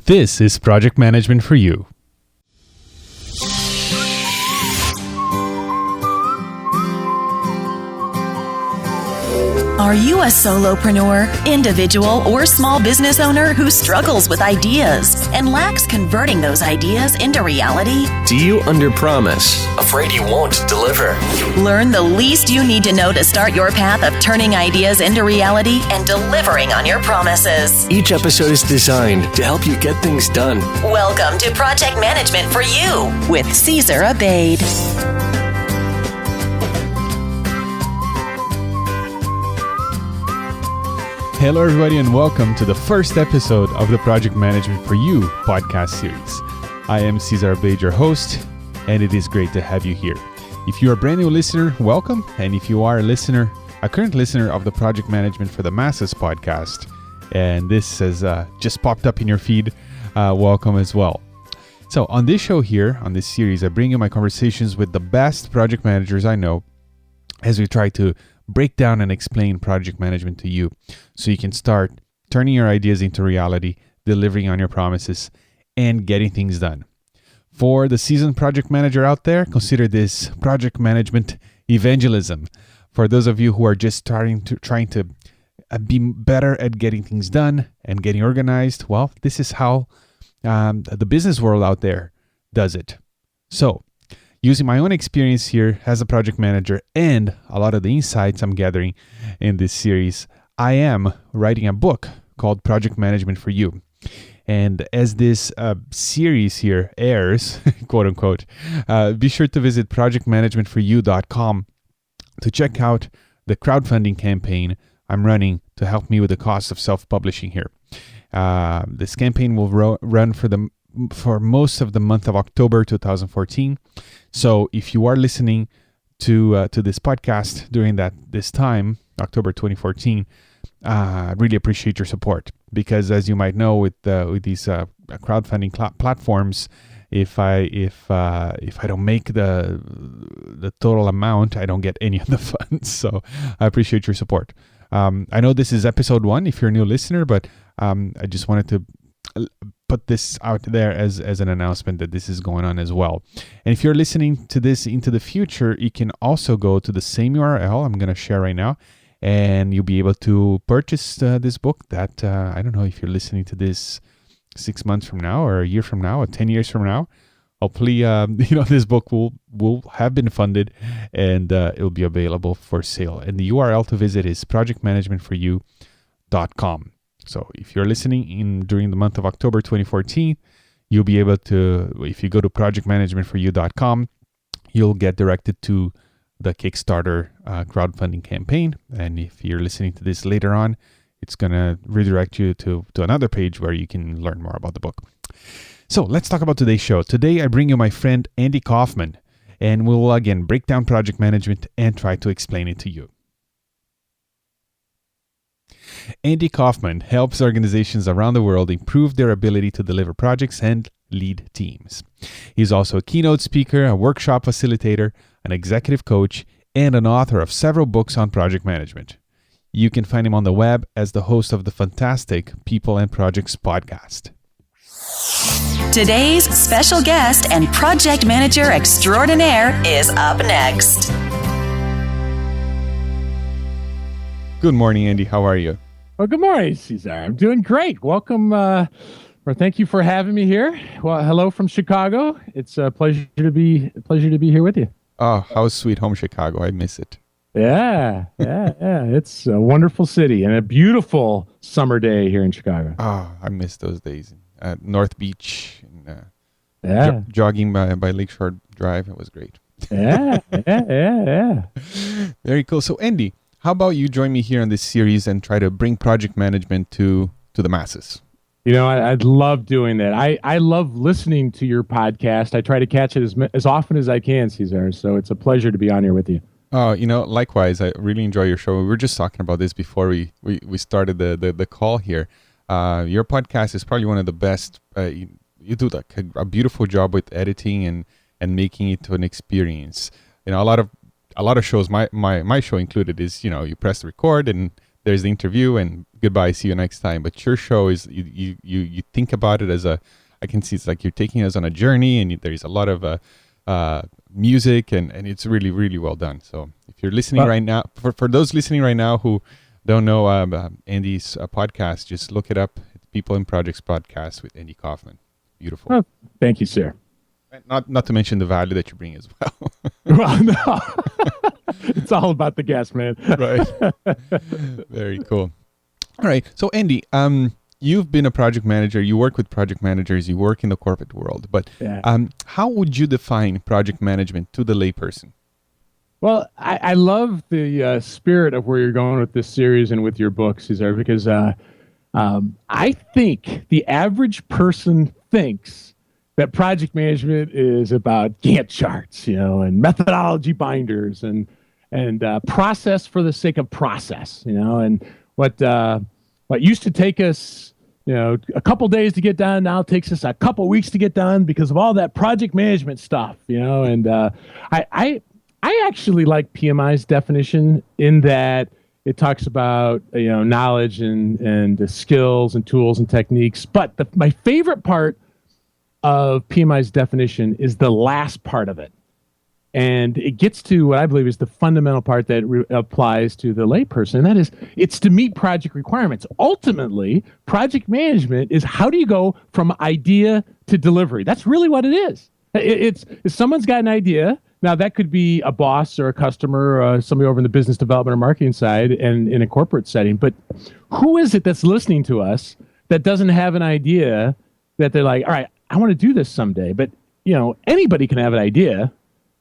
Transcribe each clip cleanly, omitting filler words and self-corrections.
This is Project Management for You. Are you a solopreneur, individual, or small business owner who struggles with ideas and lacks converting those ideas into reality? Do you underpromise, afraid you won't deliver? Learn the least you need to know to start your path of turning ideas into reality and delivering on your promises. Each episode is designed to help you get things done. Welcome to Project Management for You with Cesar Abade. Hello, everybody, and welcome to the first episode of the Project Management for You podcast series. I am Cesar Abade, your host, and it is great to have you here. If you're a brand new listener, welcome. And if you are a current listener of the Project Management for the Masses podcast, and this has just popped up in your feed, welcome as well. So on this show here, on this series, I bring you my conversations with the best project managers I know as we try to break down and explain project management to you so you can start turning your ideas into reality, delivering on your promises, and getting things done. For the seasoned project manager out there, consider this project management evangelism. For those of you who are just trying to be better at getting things done and getting organized, well, this is how the business world out there does it. So, using my own experience here as a project manager and a lot of the insights I'm gathering in this series, I am writing a book called Project Management for You. And as this series here airs, quote unquote, be sure to visit projectmanagementforyou.com to check out the crowdfunding campaign I'm running to help me with the cost of self-publishing here. This campaign will run for most of the month of October 2014. So if you are listening to this podcast during this time, October 2014, I really appreciate your support, because as you might know, with these crowdfunding platforms, if I don't make the total amount, I don't get any of the funds. So I appreciate your support. I know this is episode 1 if you're a new listener, but I just wanted to put this out there as an announcement that this is going on as well. And if you're listening to this into the future, you can also go to the same URL I'm going to share right now, and you'll be able to purchase this book that, I don't know if you're listening to this 6 months from now or a year from now or 10 years from now. Hopefully, this book will have been funded and it'll be available for sale. And the URL to visit is projectmanagementforyou.com. So if you're listening during the month of October 2014, you'll be able to, if you go to projectmanagementforyou.com, you'll get directed to the Kickstarter crowdfunding campaign. And if you're listening to this later on, it's going to redirect you to another page where you can learn more about the book. So let's talk about today's show. Today, I bring you my friend Andy Kaufman, and we'll again break down project management and try to explain it to you. Andy Kaufman helps organizations around the world improve their ability to deliver projects and lead teams. He's also a keynote speaker, a workshop facilitator, an executive coach, and an author of several books on project management. You can find him on the web as the host of the fantastic People and Projects podcast. Today's special guest and project manager extraordinaire is up next. Good morning, Andy. How are you? Well, good morning, Cesar. I'm doing great. Welcome, or thank you for having me here. Well, hello from Chicago. It's a pleasure to be here with you. Oh, how's sweet home Chicago? I miss it. Yeah. It's a wonderful city and a beautiful summer day here in Chicago. Oh, I miss those days at North Beach and jogging by Lakeshore Drive. It was great. Yeah. Very cool. So, Andy, how about you join me here on this series and try to bring project management to the masses? I'd love doing that. I love listening to your podcast. I try to catch it as often as I can, Cesar. So it's a pleasure to be on here with you. Oh, likewise. I really enjoy your show. We were just talking about this before we started the call here. Your podcast is probably one of the best. You do a beautiful job with editing and making it to an experience. A lot of shows, my show included, is you press record and there's the interview and goodbye, see you next time. But your show is you think about it as I can see it's like you're taking us on a journey, and there's a lot of music, and it's really, really well done. So if you're listening right now, for those listening right now who don't know Andy's podcast, just look it up. It's People in Projects podcast with Andy Kaufman. Beautiful. Oh, thank you, sir. Not to mention the value that you bring as well. Well, no. It's all about the guest, man. Right. Very cool. All right. So Andy, you've been a project manager. You work with project managers. You work in the corporate world. But how would you define project management to the layperson? Well, I love the spirit of where you're going with this series and with your book, Cesar, because I think the average person thinks that project management is about Gantt charts, and methodology binders and process for the sake of process, and what used to take us, a couple days to get done now takes us a couple weeks to get done because of all that project management stuff, and I actually like PMI's definition in that it talks about knowledge and skills and tools and techniques, but my favorite part of PMI's definition is the last part of it. And it gets to what I believe is the fundamental part that applies to the layperson. And that is, it's to meet project requirements. Ultimately, project management is how do you go from idea to delivery? That's really what it is. It's if someone's got an idea. Now, that could be a boss or a customer or somebody over in the business development or marketing side and in a corporate setting. But who is it that's listening to us that doesn't have an idea that they're like, all right, I want to do this someday? But, anybody can have an idea.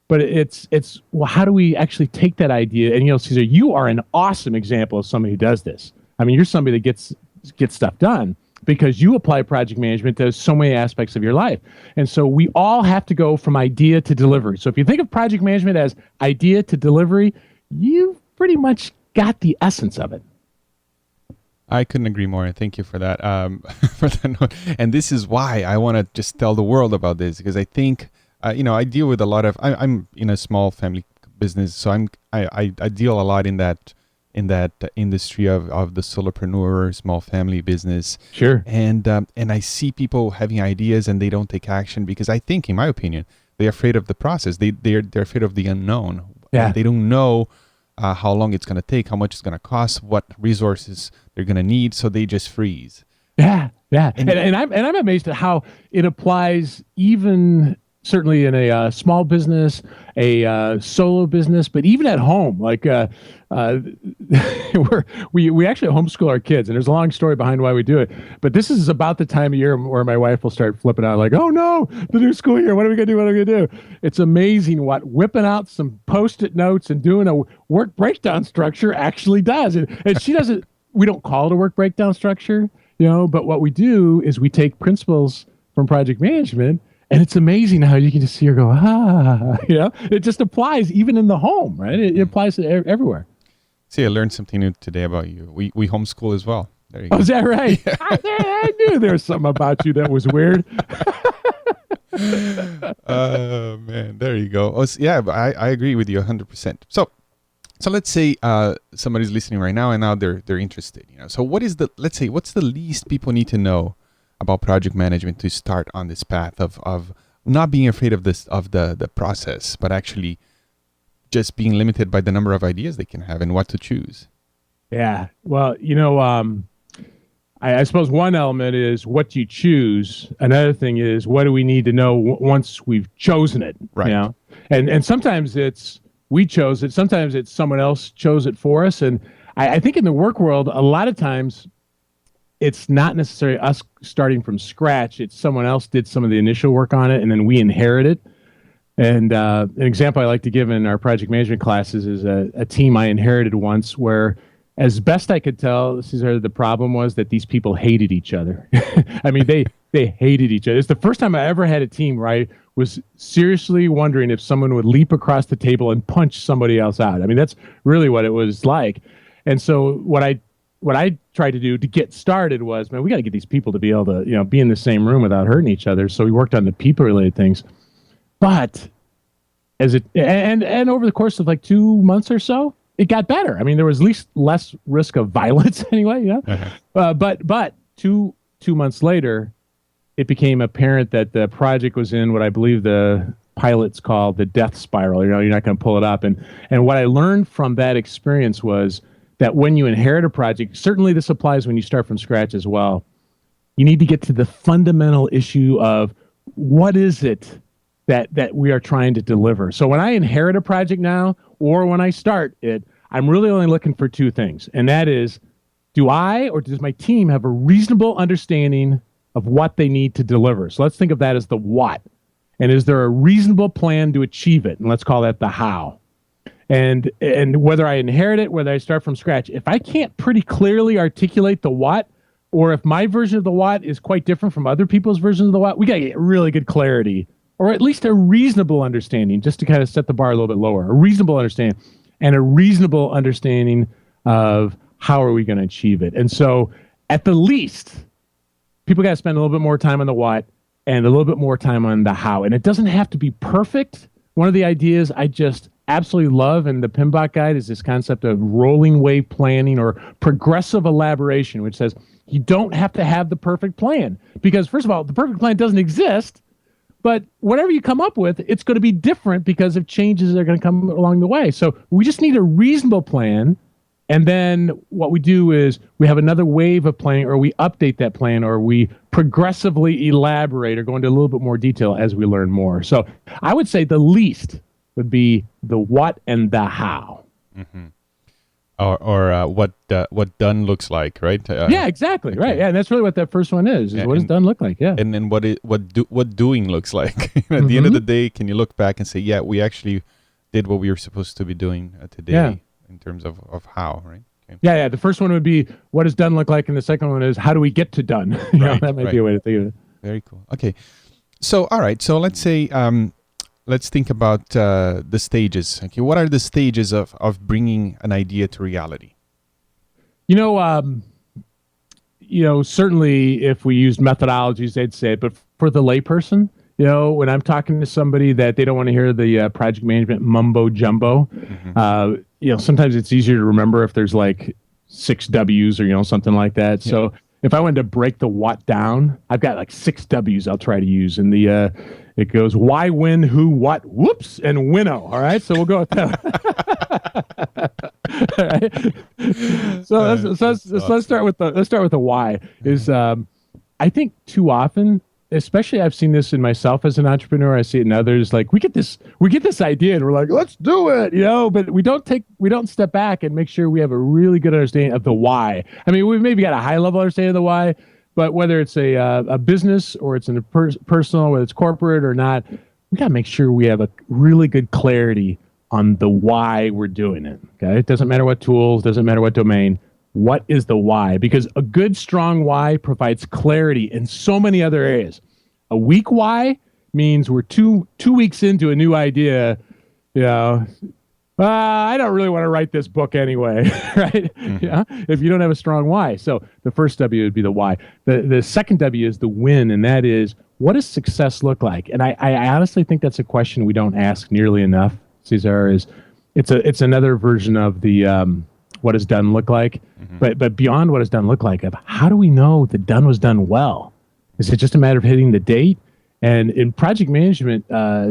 But it's well, how do we actually take that idea? And, Cesar, you are an awesome example of somebody who does this. I mean, you're somebody that gets stuff done because you apply project management to so many aspects of your life. And so we all have to go from idea to delivery. So if you think of project management as idea to delivery, you've pretty much got the essence of it. I couldn't agree more. Thank you for that. For that note. And this is why I want to just tell the world about this, because I think, I deal with a lot of. I'm in a small family business, so I deal a lot in that industry of the solopreneur, small family business. Sure. And I see people having ideas and they don't take action because I think, in my opinion, they're afraid of the process. They're afraid of the unknown. Yeah. They don't know how long it's going to take, how much it's going to cost, what resources they're going to need, so they just freeze. Yeah. And I'm amazed at how it applies even certainly in a small business, a solo business, but even at home. Like we actually homeschool our kids, and there's a long story behind why we do it. But this is about the time of year where my wife will start flipping out, like, "Oh no, the new school year! What are we gonna do? What are we gonna do?" It's amazing what whipping out some Post-it notes and doing a work breakdown structure actually does. And she doesn't. We don't call it a work breakdown structure, but what we do is we take principles from project management. And it's amazing how you can just see her go, it just applies even in the home, right? It applies to everywhere. See, I learned something new today about you. We homeschool as well. There you go. Oh, is that right? Yeah. I knew there was something about you that was weird. Oh, man. There you go. Yeah, but I agree with you 100%. So let's say somebody's listening right now and now they're interested. So what's the least people need to know about project management to start on this path of not being afraid of the process, but actually just being limited by the number of ideas they can have and what to choose? Yeah. Well, I suppose one element is what you choose. Another thing is what do we need to know once we've chosen it? Right. And sometimes it's we chose it. Sometimes it's someone else chose it for us. And I think in the work world, a lot of times it's not necessarily us starting from scratch. It's someone else did some of the initial work on it, and then we inherit it. And an example I like to give in our project management classes is a team I inherited once where, as best I could tell, Cesar, the problem was that these people hated each other. I mean, they hated each other. It's the first time I ever had a team where I was seriously wondering if someone would leap across the table and punch somebody else out. I mean, that's really what it was like. And so what I tried to do to get started was, man, we got to get these people to be able to, be in the same room without hurting each other. So we worked on the people-related things. But and over the course of like 2 months or so, it got better. I mean, there was at least less risk of violence anyway. But two months later, it became apparent that the project was in what I believe the pilots call the death spiral. You're not going to pull it up. And what I learned from that experience was that when you inherit a project, certainly this applies when you start from scratch as well, you need to get to the fundamental issue of what is it that we are trying to deliver. So when I inherit a project now, or when I start it, I'm really only looking for two things. And that is, do I or does my team have a reasonable understanding of what they need to deliver? So let's think of that as the what. And is there a reasonable plan to achieve it? And let's call that the how. And whether I inherit it, whether I start from scratch, if I can't pretty clearly articulate the what, or if my version of the what is quite different from other people's versions of the what, we got to get really good clarity, or at least a reasonable understanding, just to kind of set the bar a little bit lower, a reasonable understanding, and a reasonable understanding of how are we going to achieve it. And so at the least, people got to spend a little bit more time on the what and a little bit more time on the how. And it doesn't have to be perfect. One of the ideas I just absolutely love in the PMBOK guide is this concept of rolling wave planning or progressive elaboration, which says you don't have to have the perfect plan. Because first of all, the perfect plan doesn't exist. But whatever you come up with, it's going to be different because of changes that are going to come along the way. So we just need a reasonable plan. And then what we do is we have another wave of planning, or we update that plan, or we progressively elaborate or go into a little bit more detail as we learn more. So I would say the least would be the what and the how. Mm-hmm. Or what done looks like, right? Yeah, exactly, right. Yeah, and that's really what that first one is what does done look like? Yeah, and then what doing looks like. At the end of the day, can you look back and say, yeah, we actually did what we were supposed to be doing today in terms of how, right? Okay. Yeah. The first one would be what does done look like, and the second one is how do we get to done? That might be a way to think of it. Very cool. Okay, so all right, so let's say let's think about the stages. Okay, what are the stages of bringing an idea to reality? Certainly if we used methodologies, they'd say it. But for the layperson, when I'm talking to somebody that they don't want to hear the project management mumbo jumbo, sometimes it's easier to remember if there's like 6 W's or, something like that. Yeah. So if I wanted to break the what down, I've got like 6 W's I'll try to use. And it goes why, when, who, what, whoops, and winnow. All right, so we'll go with that. All right. So let's start with the why. Is I think too often, especially I've seen this in myself as an entrepreneur, I see it in others. Like we get this idea and we're like, let's do it, but we don't step back and make sure we have a really good understanding of the why. I mean, we've maybe got a high level understanding of the why, but whether it's a business or it's in a personal, whether it's corporate or not, we got to make sure we have a really good clarity on the why we're doing it. Okay, it doesn't matter what tools, doesn't matter what domain. What is the why? Because a good, strong why provides clarity in so many other areas. A weak why means we're two weeks into a new idea. I don't really want to write this book anyway, right? Mm-hmm. Yeah, if you don't have a strong why. So the first W would be the why. The second W is the when, and that is, what does success look like? And I honestly think that's a question we don't ask nearly enough, Cesar. It's another version of the what does done look like? Mm-hmm. But beyond what does done look like, of how do we know that done was done well? Is it just a matter of hitting the date? And in project management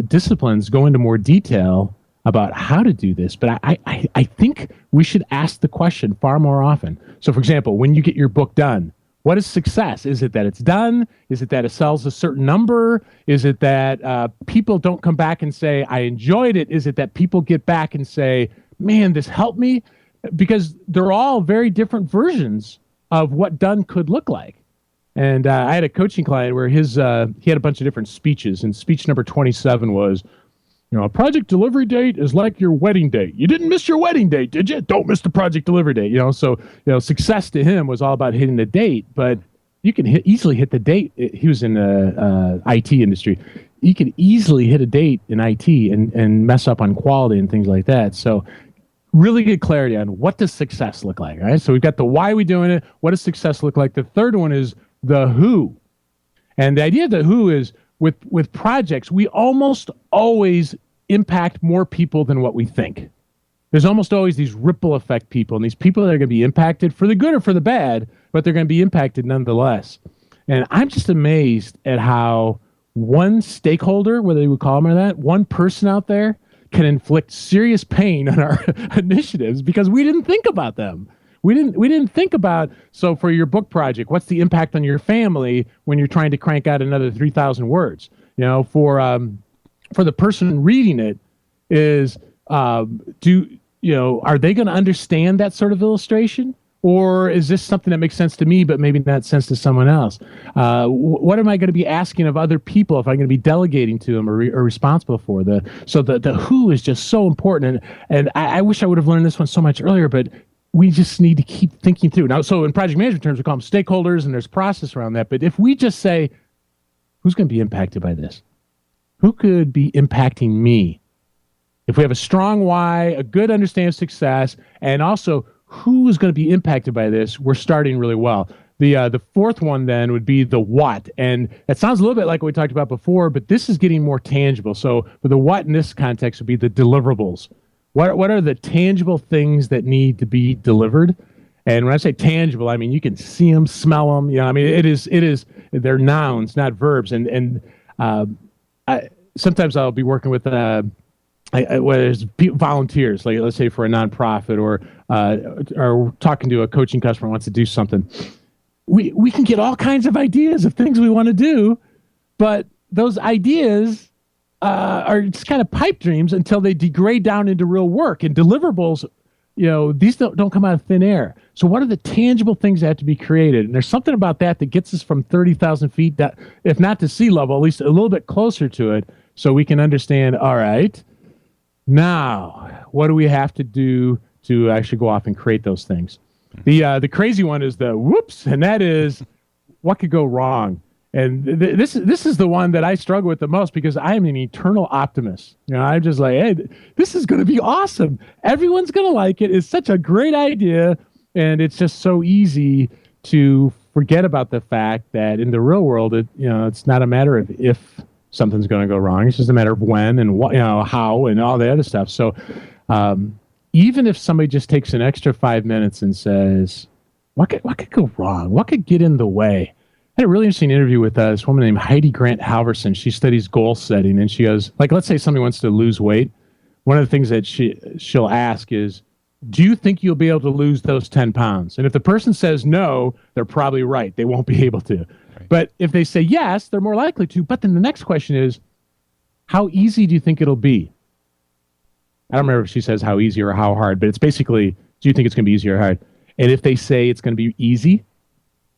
disciplines, go into more detail about how to do this. But I think we should ask the question far more often. So, for example, when you get your book done, what is success? Is it that it's done? Is it that it sells a certain number? Is it that people don't come back and say, I enjoyed it? Is it that people get back and say, man, this helped me? Because they're all very different versions of what done could look like. And I had a coaching client where he had a bunch of different speeches, and speech number 27 was, a project delivery date is like your wedding date. You didn't miss your wedding date, did you? Don't miss the project delivery date. So success to him was all about hitting the date, but you can easily hit the date. He was in the IT industry. You can easily hit a date in IT and mess up on quality and things like that. So really good clarity on what does success look like, right? So we've got the why we doing it. What does success look like? The third one is the who. And the idea of the who is with projects, we almost always impact more people than what we think. there's almost always these ripple effect people, and these people that are going to be impacted for the good or for the bad, but they're going to be impacted nonetheless. And I'm just amazed at how one stakeholder, whether you would call them or that, one person out there can inflict serious pain on our initiatives because we didn't think about them. We didn't think about, so for your book project, what's the impact on your family when you're trying to crank out another 3,000 words? You know, for the person reading it is, are they going to understand that sort of illustration? Or is this something that makes sense to me, but maybe not sense to someone else? What am I going to be asking of other people if I'm going to be delegating to them or responsible for? The who is just so important. And I wish I would have learned this one so much earlier, but we just need to keep thinking through. Now, so in project management terms, we call them stakeholders, and there's process around that. But if we just say, who's going to be impacted by this? Who could be impacting me? If we have a strong why, a good understanding of success, and also who is going to be impacted by this, we're starting really well. The fourth one then would be the what. And it sounds a little bit like what we talked about before, but this is getting more tangible. So for the what in this context would be the deliverables. What are the tangible things that need to be delivered? And when I say tangible, I mean you can see them, smell them. You know, I mean it is. They're nouns, not verbs. And sometimes I'll be working with volunteers, like let's say for a nonprofit or talking to a coaching customer who wants to do something. We can get all kinds of ideas of things we want to do, but those ideas are just kind of pipe dreams until they degrade down into real work. And deliverables, these don't come out of thin air. So what are the tangible things that have to be created? And there's something about that gets us from 30,000 feet, if not to sea level, at least a little bit closer to it, so we can understand, all right, now, what do we have to do to actually go off and create those things? The crazy one is the whoops, and that is what could go wrong. And this is the one that I struggle with the most because I am an eternal optimist. I'm just like, hey, this is going to be awesome. Everyone's going to like it. It's such a great idea, and it's just so easy to forget about the fact that in the real world, it's not a matter of if something's going to go wrong. It's just a matter of when and what, how, and all the other stuff. So even if somebody just takes an extra 5 minutes and says, what could go wrong? What could get in the way? I had a really interesting interview with this woman named Heidi Grant Halverson. She studies goal setting, and she goes, like, let's say somebody wants to lose weight. One of the things that she'll ask is, do you think you'll be able to lose those 10 pounds? And if the person says no, they're probably right. They won't be able to. Right. But if they say yes, they're more likely to. But then the next question is, how easy do you think it'll be? I don't remember if she says how easy or how hard, but it's basically, do you think it's going to be easy or hard? And if they say it's going to be easy,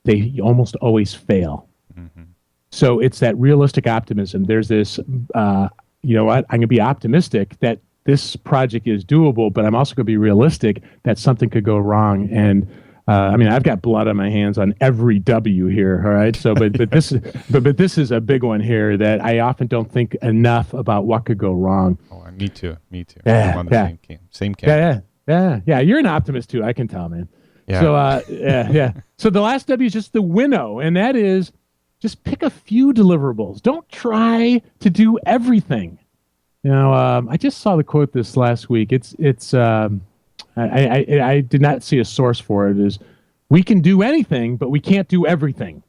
they almost always fail. Mm-hmm. So it's that realistic optimism. There's this, you know what, I'm going to be optimistic that this project is doable, but I'm also going to be realistic that something could go wrong. And I've got blood on my hands on every W here. All right. So, but this is a big one here that I often don't think enough about what could go wrong. Oh, me too. Yeah, I'm on the same camp. Yeah. You're an optimist too. I can tell, man. Yeah. So, So the last W is just the winnow, and that is just pick a few deliverables. Don't try to do everything. I just saw the quote this last week. I did not see a source for it. Is we can do anything, but we can't do everything.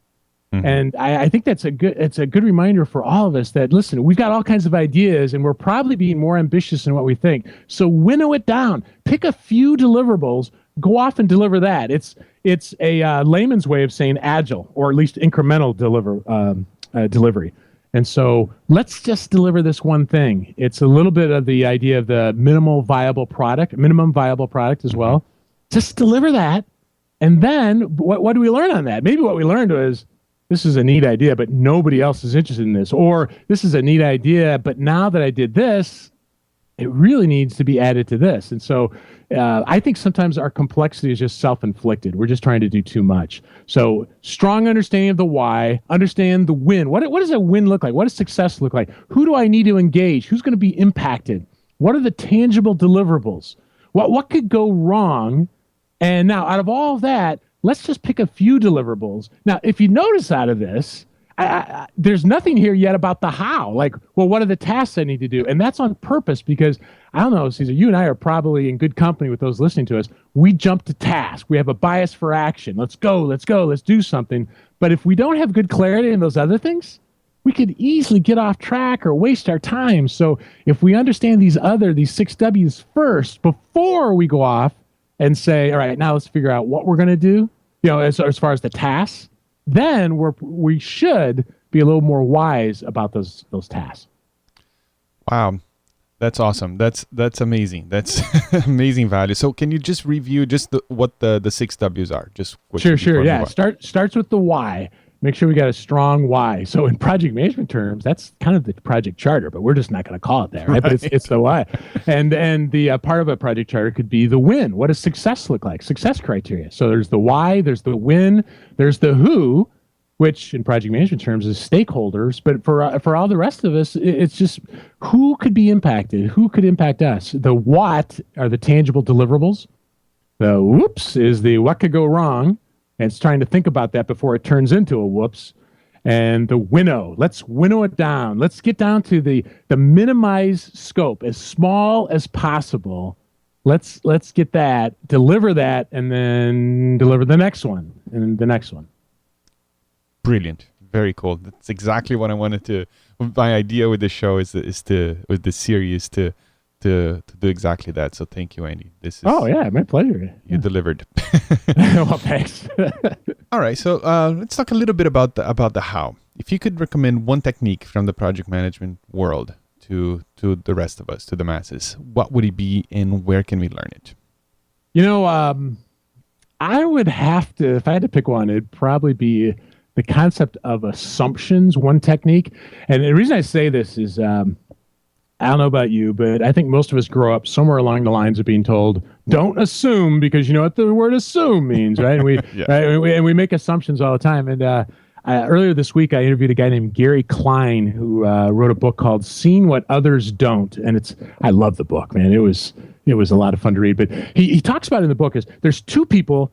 Mm-hmm. And I think it's a good reminder for all of us that, listen, we've got all kinds of ideas and we're probably being more ambitious than what we think. So winnow it down. Pick a few deliverables. Go off and deliver that. It's a layman's way of saying agile, or at least incremental delivery. And so let's just deliver this one thing. It's a little bit of the idea of the minimum viable product as well. Just deliver that. And then what do we learn on that? Maybe what we learned was, this is a neat idea, but nobody else is interested in this. Or this is a neat idea, but now that I did this, it really needs to be added to this. And so I think sometimes our complexity is just self-inflicted. We're just trying to do too much. So strong understanding of the why, understand the win. What does a win look like? What does success look like? Who do I need to engage? Who's going to be impacted? What are the tangible deliverables? What could go wrong? And now out of all of that, let's just pick a few deliverables. Now, if you notice out of this, there's nothing here yet about the how. Like, well, what are the tasks I need to do? And that's on purpose because, I don't know, Caesar, you and I are probably in good company with those listening to us. We jump to task. We have a bias for action. Let's go, let's do something. But if we don't have good clarity in those other things, we could easily get off track or waste our time. So if we understand these 6 W's first before we go off and say, all right, now let's figure out what we're going to do, as far as the tasks, then we should be a little more wise about those tasks. Wow, that's awesome. That's amazing. That's amazing value. So can you just review what the 6 W's are? Just quickly. Sure. Yeah, starts with the why. Make sure we got a strong why. So in project management terms, that's kind of the project charter, but we're just not going to call it that, right? But it's the why. And the part of a project charter could be the when. What does success look like? Success criteria. So there's the why, there's the when, there's the who, which in project management terms is stakeholders. But for all the rest of us, it's just who could be impacted, who could impact us. The what are the tangible deliverables. The whoops is the what could go wrong. And it's trying to think about that before it turns into a whoops. And the winnow, let's winnow it down. Let's get down to the minimized scope, as small as possible. Let's get that, deliver that, and then deliver the next one and the next one. Brilliant. Very cool. That's exactly what I wanted to. My idea with the show with the series to do exactly that. So thank you, Andy. My pleasure. You delivered. Well, thanks. All right. So let's talk a little bit about the how. If you could recommend one technique from the project management world to the rest of us, to the masses, what would it be, and where can we learn it? I would have to, if I had to pick one, it'd probably be the concept of assumptions, one technique. And the reason I say this is, I don't know about you, but I think most of us grow up somewhere along the lines of being told, don't assume, because you know what the word assume means, right? And we make assumptions all the time. And earlier this week, I interviewed a guy named Gary Klein who wrote a book called Seeing What Others Don't. And I love the book, man. It was a lot of fun to read. But he talks about in the book is there's two people.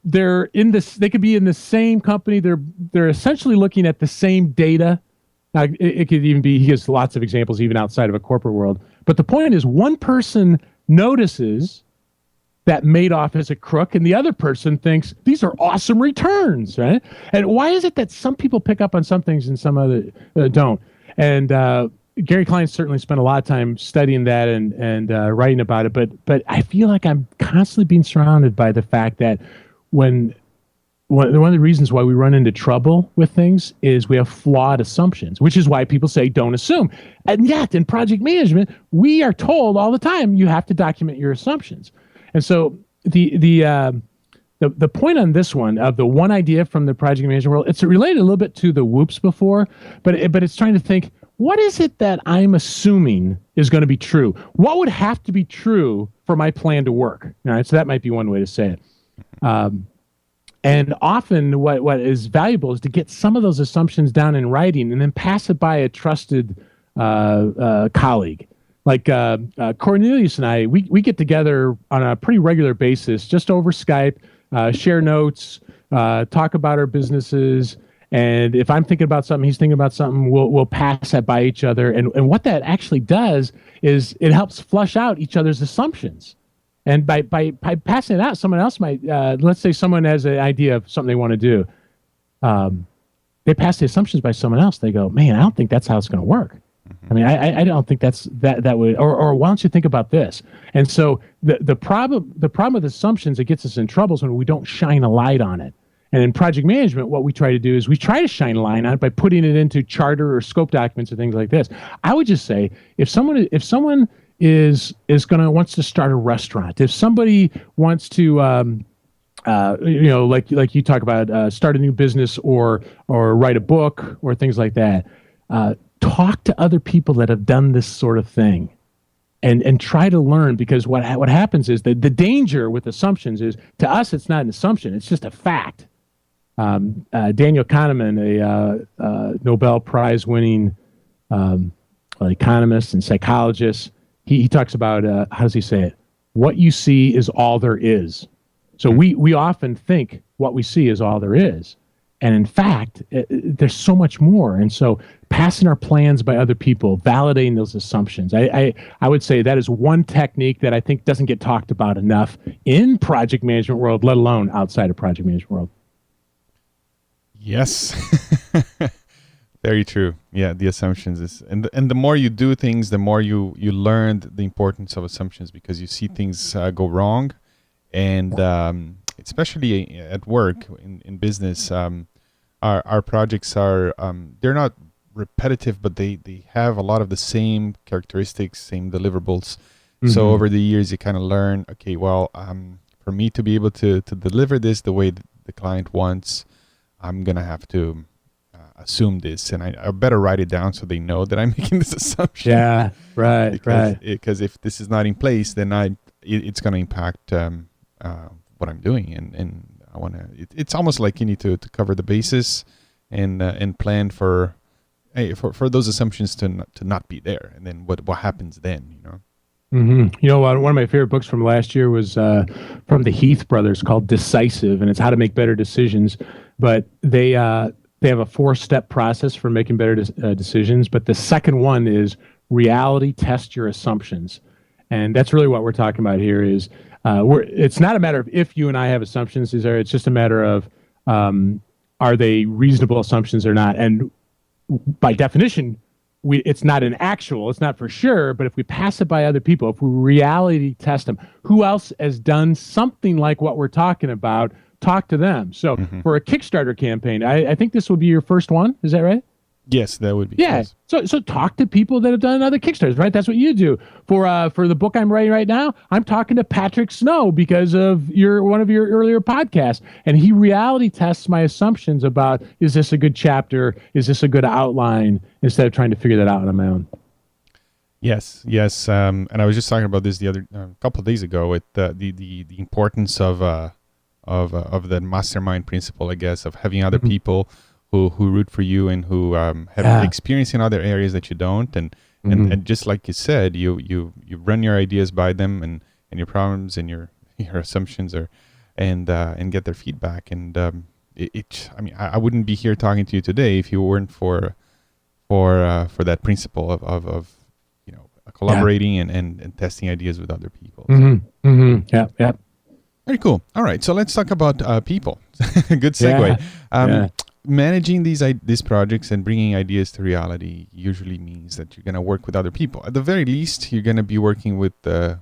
They're in this. They could be in the same company. They're essentially looking at the same data. Now, it could even be, he gives lots of examples even outside of a corporate world. But the point is, one person notices that Madoff is a crook, and the other person thinks these are awesome returns, right? And why is it that some people pick up on some things and some other don't? And Gary Klein certainly spent a lot of time studying that and writing about it. But I feel like I'm constantly being surrounded by the fact that one of the reasons why we run into trouble with things is we have flawed assumptions, which is why people say don't assume. And yet in project management, we are told all the time you have to document your assumptions. And so the point on this one of the one idea from the project management world, it's related a little bit to the whoops before, but it's trying to think, what is it that I'm assuming is going to be true? What would have to be true for my plan to work? All right, so that might be one way to say it. And often what is valuable is to get some of those assumptions down in writing and then pass it by a trusted colleague. Like Cornelius and I, we get together on a pretty regular basis, just over Skype, share notes, talk about our businesses. And if I'm thinking about something, he's thinking about something, we'll pass that by each other. And what that actually does is it helps flush out each other's assumptions. And by passing it out, someone else might, let's say someone has an idea of something they want to do. They pass the assumptions by someone else. They go, man, I don't think that's how it's going to work. I mean, I don't think that would, or why don't you think about this? And so the problem with assumptions that gets us in trouble is when we don't shine a light on it. And in project management, what we try to do is we try to shine a light on it by putting it into charter or scope documents or things like this. I would just say if someone wants to start a restaurant, if somebody wants to like you talk about start a new business or write a book or things like that, talk to other people that have done this sort of thing and try to learn, because what happens is that the danger with assumptions is, to us it's not an assumption, it's just a fact. Daniel Kahneman, a Nobel Prize winning economist and psychologist, he talks about, how does he say it? What you see is all there is. So we often think what we see is all there is. And in fact, there's so much more. And so passing our plans by other people, validating those assumptions. I would say that is one technique that I think doesn't get talked about enough in project management world, let alone outside of project management world. Yes. Very true. Yeah, the assumptions is, and the more you do things, the more you learn the importance of assumptions, because you see things go wrong, and especially at work in business, our projects are they're not repetitive, but they have a lot of the same characteristics, same deliverables. Mm-hmm. So over the years, you kind of learn, okay, well, for me to be able to deliver this the way the client wants, I'm gonna have to assume this, and I better write it down so they know that I'm making this assumption. Yeah, right, because if this is not in place, then it's going to impact what I'm doing, and I want to. It's almost like you need to cover the bases and plan for those assumptions to not be there, and then what happens then, you know. Mm-hmm. You know, one of my favorite books from last year was from the Heath brothers called Decisive, and it's how to make better decisions. But they have a 4-step process for making better decisions. But the second one is reality test your assumptions. And that's really what we're talking about here is it's not a matter of if you and I have assumptions, it's just a matter of are they reasonable assumptions or not. And by definition, it's not it's not for sure, but if we pass it by other people, if we reality test them, who else has done something like what we're talking about, talk to them. So for a Kickstarter campaign, I think this will be your first one. Is that right? Yes, that would be. Yeah. Yes. So talk to people that have done other Kickstarters, right? That's what you do. For the book I'm writing right now, I'm talking to Patrick Snow because of one of your earlier podcasts, and he reality tests my assumptions about, is this a good chapter? Is this a good outline? Instead of trying to figure that out on my own. Yes. And I was just talking about this the other couple of days ago with the importance of the mastermind principle, I guess, of having other people who root for you and who have experience in other areas that you don't, and just like you said, you run your ideas by them and your problems and your assumptions and get their feedback. And I mean, I wouldn't be here talking to you today if you weren't for that principle of you know, collaborating and testing ideas with other people. Yeah. Very cool. All right, so let's talk about people. Good segue. Managing these projects and bringing ideas to reality usually means that you're going to work with other people. At the very least, you're going to be working with the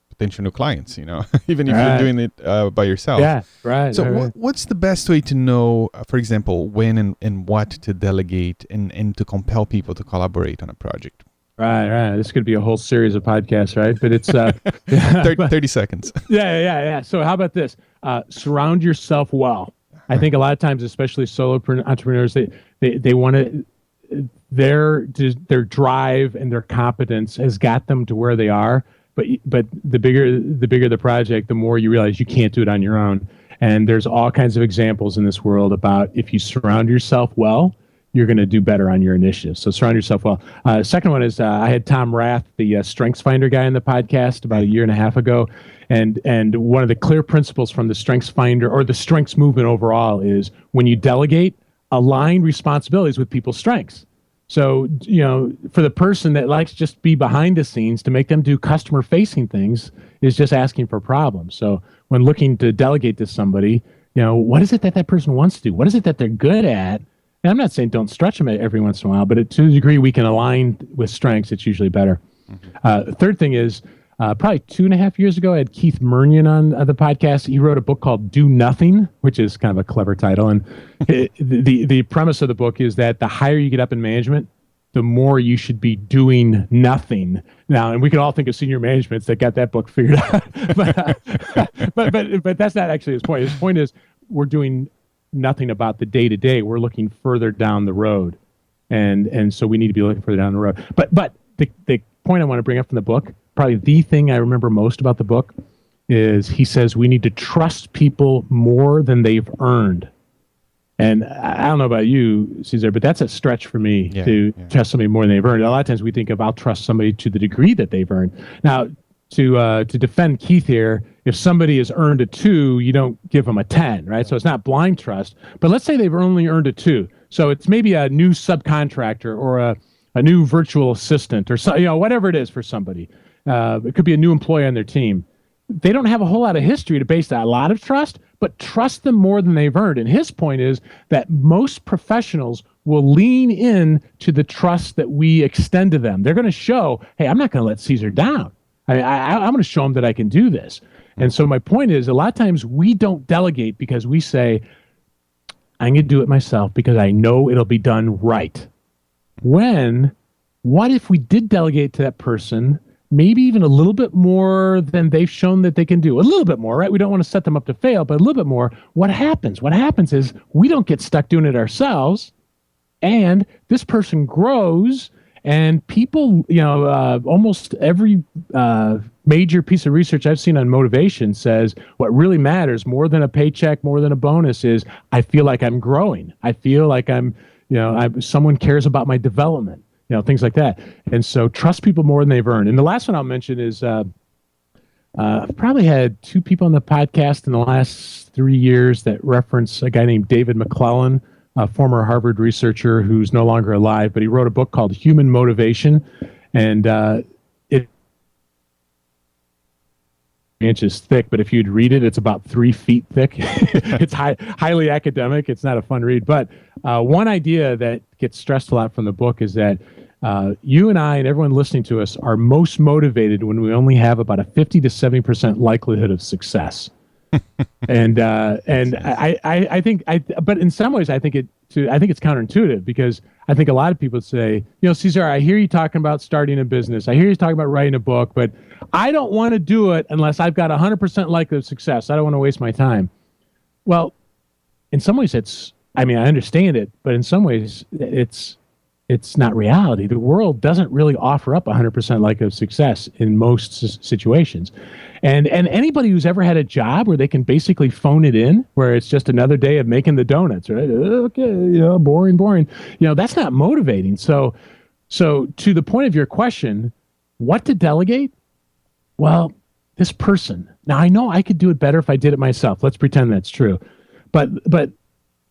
potential new clients, you know, even if you're doing it by yourself. Yeah, right. So what's the best way to know, for example, when and what to delegate and to compel people to collaborate on a project? Right. This could be a whole series of podcasts, right? But it's 30 seconds. Yeah. So how about this? Surround yourself well. I think a lot of times, especially solo entrepreneurs, they want to, their drive and their competence has got them to where they are. But the bigger the project, the more you realize you can't do it on your own. And there's all kinds of examples in this world about if you surround yourself well, you're going to do better on your initiatives. So surround yourself well. Second one is I had Tom Rath, the Strengths Finder guy, on the podcast about 1.5 years ago. And one of the clear principles from the Strengths Finder or the Strengths movement overall is when you delegate, align responsibilities with people's strengths. So, you know, for the person that likes just be behind the scenes, to make them do customer facing things is just asking for problems. So when looking to delegate to somebody, you know, what is it that person wants to do? What is it that they're good at? And I'm not saying don't stretch them every once in a while, but to the degree we can align with strengths, it's usually better. Third thing is, probably 2.5 years ago, I had Keith Murnion on the podcast. He wrote a book called Do Nothing, which is kind of a clever title. And the premise of the book is that the higher you get up in management, the more you should be doing nothing. Now, and we can all think of senior managements that got that book figured out. but that's not actually his point. His point is we're doing nothing about the day-to-day. We're looking further down the road. And so we need to be looking further down the road. But the point I want to bring up from the book, probably the thing I remember most about the book, is he says we need to trust people more than they've earned. And I don't know about you, Cesar, but that's a stretch for me to trust somebody more than they've earned. A lot of times we think of I'll trust somebody to the degree that they've earned. Now, to defend Keith here, if somebody has earned a 2, you don't give them a 10, right? So it's not blind trust. But let's say they've only earned a 2. So it's maybe a new subcontractor or a new virtual assistant or so, whatever it is for somebody. It could be a new employee on their team. They don't have a whole lot of history to base a lot of trust, but trust them more than they've earned. And his point is that most professionals will lean in to the trust that we extend to them. They're going to show, hey, I'm not going to let Caesar down. I'm going to show him that I can do this. And so my point is, a lot of times we don't delegate because we say, I'm going to do it myself because I know it'll be done right. What if we did delegate to that person, maybe even a little bit more than they've shown that they can do? A little bit more, right? We don't want to set them up to fail, but a little bit more. What happens? What happens is we don't get stuck doing it ourselves, and this person grows, and people, almost every major piece of research I've seen on motivation says what really matters more than a paycheck, more than a bonus is I feel like I'm growing. I feel like someone cares about my development, things like that. And so trust people more than they've earned. And the last one I'll mention is I've probably had 2 people on the podcast in the last 3 years that reference a guy named David McClellan, a former Harvard researcher who's no longer alive, but he wrote a book called Human Motivation. And it inches thick, but if you'd read it, it's about 3 feet thick. It's highly academic. It's not a fun read. But one idea that gets stressed a lot from the book is that you and I and everyone listening to us are most motivated when we only have about a 50 to 70% likelihood of success. and I think but in some ways I think it's counterintuitive, because I think a lot of people say, Caesar, I hear you talking about starting a business. I hear you talking about writing a book, but I don't want to do it unless I've got 100% likelihood of success. I don't want to waste my time. Well, in some ways I understand it, but in some ways it's not reality. The world doesn't really offer up 100% likelihood of success in most situations. And anybody who's ever had a job where they can basically phone it in, where it's just another day of making the donuts, right? Okay, boring. That's not motivating. So to the point of your question, what to delegate? Well, this person. Now, I know I could do it better if I did it myself. Let's pretend that's true. But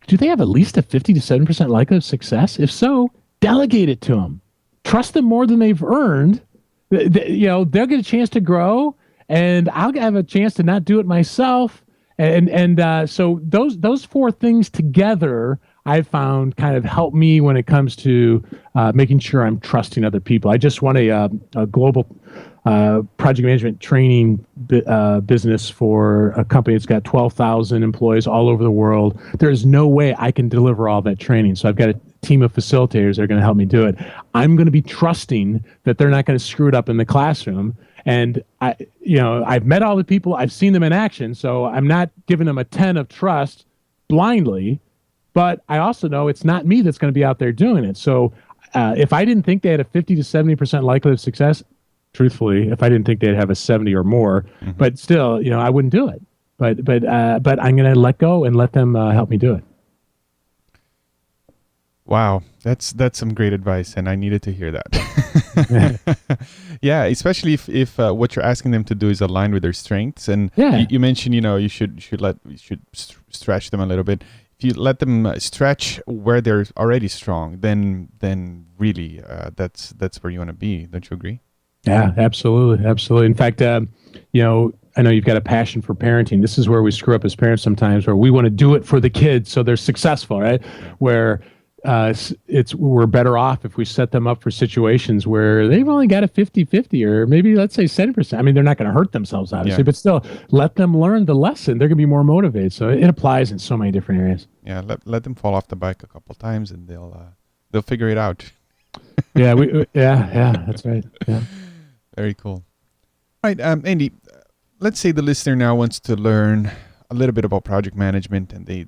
do they have at least a 50 to 7% likelihood of success? If so, delegate it to them. Trust them more than they've earned. They'll get a chance to grow, and I'll have a chance to not do it myself. And so those 4 things together, I found kind of help me when it comes to making sure I'm trusting other people. I just won a global project management training business for a company that's got 12,000 employees all over the world. There's no way I can deliver all that training. So I've got a team of facilitators that are going to help me do it. I'm going to be trusting that they're not going to screw it up in the classroom. And I've met all the people, I've seen them in action, so I'm not giving them a 10 of trust blindly, but I also know it's not me that's going to be out there doing it. So if I didn't think they had a 50 to 70% likelihood of success, truthfully, if I didn't think they'd have a 70 or more, but still, I wouldn't do it. But I'm going to let go and let them help me do it. Wow, that's some great advice, and I needed to hear that. Yeah, especially if what you're asking them to do is aligned with their strengths. And you mentioned, you should stretch them a little bit. If you let them stretch where they're already strong, then really that's where you want to be. Don't you agree? Yeah, absolutely. In fact, I know you've got a passion for parenting. This is where we screw up as parents sometimes, where we want to do it for the kids so they're successful, right? Where we're better off if we set them up for situations where they've only got a 50-50 or maybe let's say 70%. I mean, they're not going to hurt themselves, obviously, but still let them learn the lesson. They're going to be more motivated. So it applies in so many different areas. Yeah, let them fall off the bike a couple times and they'll figure it out. Yeah, that's right. Yeah. Very cool. All right, Andy, let's say the listener now wants to learn a little bit about project management, and they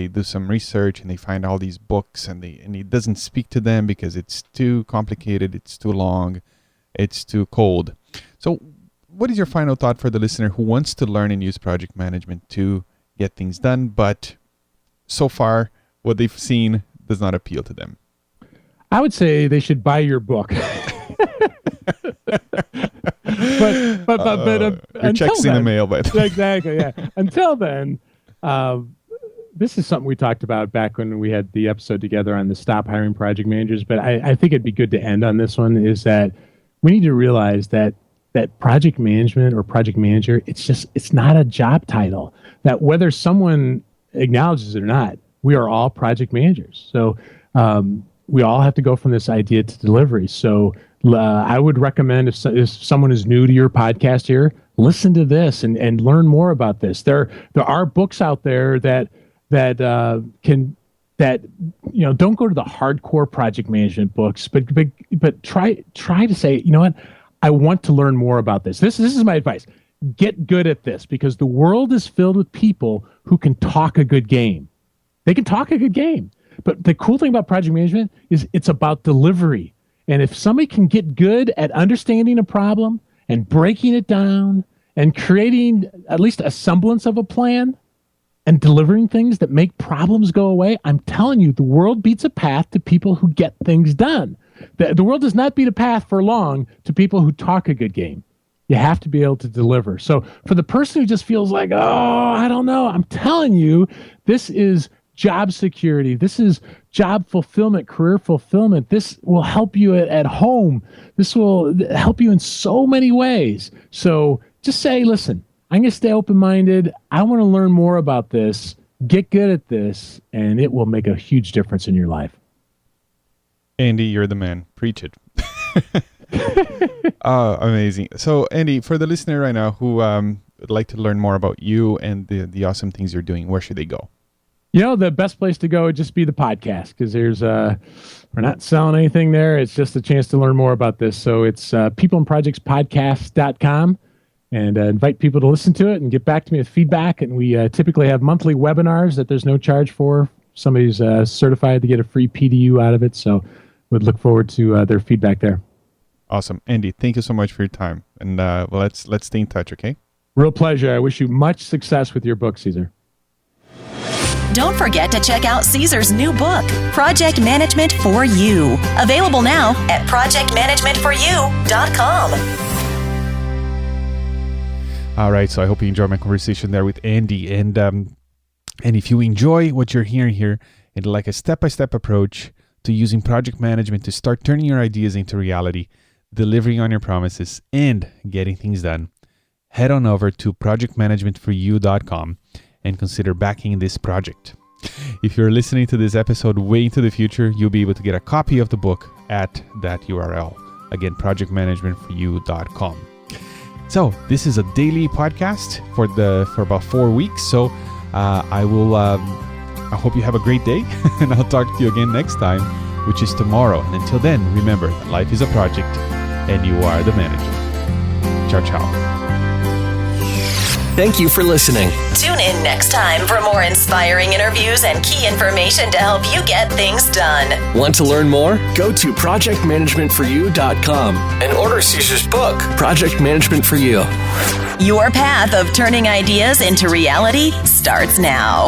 do some research and they find all these books, and it doesn't speak to them because it's too complicated, it's too long, it's too cold. So what is your final thought for the listener who wants to learn and use project management to get things done, but so far what they've seen does not appeal to them? I would say they should buy your book. But Your check's in the mail, but exactly, yeah. Until then, this is something we talked about back when we had the episode together on the Stop Hiring Project Managers. But I think it'd be good to end on this one. Is that we need to realize that project management or project manager, it's not a job title. That whether someone acknowledges it or not, we are all project managers. So we all have to go from this idea to delivery. So I would recommend if someone is new to your podcast here, listen to this and learn more about this. There are books out there that don't go to the hardcore project management books, but try to say, you know what, I want to learn more about this. This is my advice. Get good at this, because the world is filled with people who can talk a good game. They can talk a good game. But the cool thing about project management is it's about delivery. And if somebody can get good at understanding a problem and breaking it down and creating at least a semblance of a plan and delivering things that make problems go away, I'm telling you, the world beats a path to people who get things done. The world does not beat a path for long to people who talk a good game. You have to be able to deliver. So for the person who just feels like, oh, I don't know, I'm telling you, this is job security. This is job fulfillment, career fulfillment. This will help you at home. This will help you in so many ways. So just say, listen, I'm going to stay open-minded. I want to learn more about this, get good at this, and it will make a huge difference in your life. Andy, you're the man. Preach it. Oh, amazing. So, Andy, for the listener right now who would like to learn more about you and the awesome things you're doing, where should they go? The best place to go would just be the podcast, because we're not selling anything there. It's just a chance to learn more about this. So it's peopleandprojectspodcast.com, and invite people to listen to it and get back to me with feedback. And we typically have monthly webinars that there's no charge for. Somebody's certified to get a free PDU out of it. So we'd look forward to their feedback there. Awesome. Andy, thank you so much for your time. And let's stay in touch, okay? Real pleasure. I wish you much success with your book, Caesar. Don't forget to check out Caesar's new book, Project Management for You. Available now at projectmanagementforyou.com. All right, so I hope you enjoyed my conversation there with Andy. And if you enjoy what you're hearing here and like a step-by-step approach to using project management to start turning your ideas into reality, delivering on your promises, and getting things done, head on over to projectmanagementforyou.com and consider backing this project. If you're listening to this episode way into the future, you'll be able to get a copy of the book at that URL. Again, projectmanagementforyou.com. So this is a daily podcast for about 4 weeks. So I hope you have a great day, and I'll talk to you again next time, which is tomorrow. And until then, remember that life is a project and you are the manager. Ciao, ciao. Thank you for listening. Tune in next time for more inspiring interviews and key information to help you get things done. Want to learn more? Go to projectmanagementforyou.com and order Caesar's book, Project Management for You. Your path of turning ideas into reality starts now.